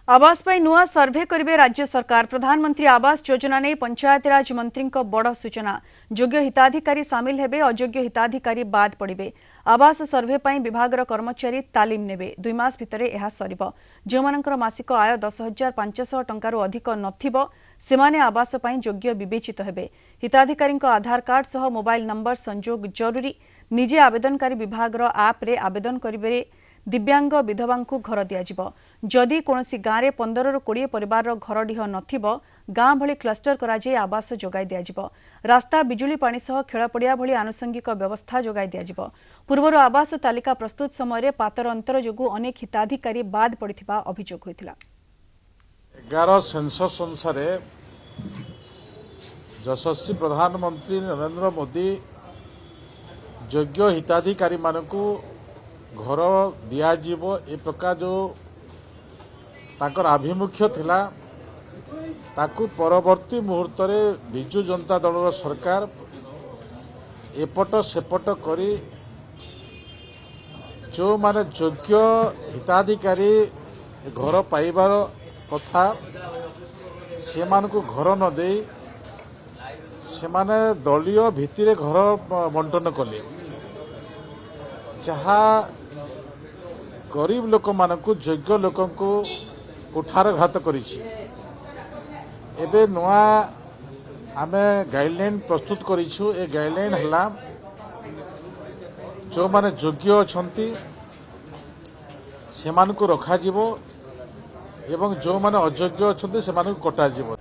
आवास पर नुआ सर्भे करेंगे राज्य सरकार। प्रधानमंत्री आवास योजना नहीं पंचायतीराज मंत्री बड़ सूचना। योग्य हिताधिकारी सामिल हेबे, अयोग्य हिताधिकारी बाद पड़े। आवास सर्भे पर विभाग कर्मचारी तालीम नेबे। 2 मास भितर यह सरिबो। जो मानकर मासिक आय 10,500 टंकार अधिक नथिबो सेमाने आवास पर योग्य विवेचित हेबे। हिताधिकारी आधार कार्ड सह मोबाइल नंबर संजोग जरूरी। निजे आवेदनकारी विभाग आप रे आवेदन करेंगे। दिव्यांग विधवा को घर दिज्व। जदि कौनसी गाँव में 15 ରୁ 20 परिवार घरडीह नथिबो गाँ भली क्लस्टर कराई आवास जोगाई दिज्व। रास्ता बिजुली पानी सह खेलपड़िया भली आनुषंगिक व्यवस्था जोगाई दिज्व। पूर्वर आवास तालिका प्रस्तुत समय पातर अंतर जोगु अनेक हिताधिकारी बाद पड़िथिबा अभियोग होइतिला। 11 सेंसस अनुसार यशस्वी प्रधानमंत्री नरेंद्र मोदी योग्य हिताधिकारी मानकु घर दिज्व ए प्रकार जो ताकर आभिमुख्य थिला ताकू परवर्ती मुहूर्त में बिजु जनता दल सरकार एपट सेपट करी जो माने योग्य हिताधिकारी घर पाइबार कथा से मानकु घर न दे से माने दलीय भित्तिरे घर बंटन कले जहाँ गरीब लोक मानकु योग्य लोक कुठारघात करिछि। एबे नुआ आमे गाइडलाइन प्रस्तुत करिछु। ए गाइडलाइन हला जो माने योग्य अछंती से मानकु रखा जिवो एवं जो माने अयोग्य अछंती से मानकु कटा जिवो।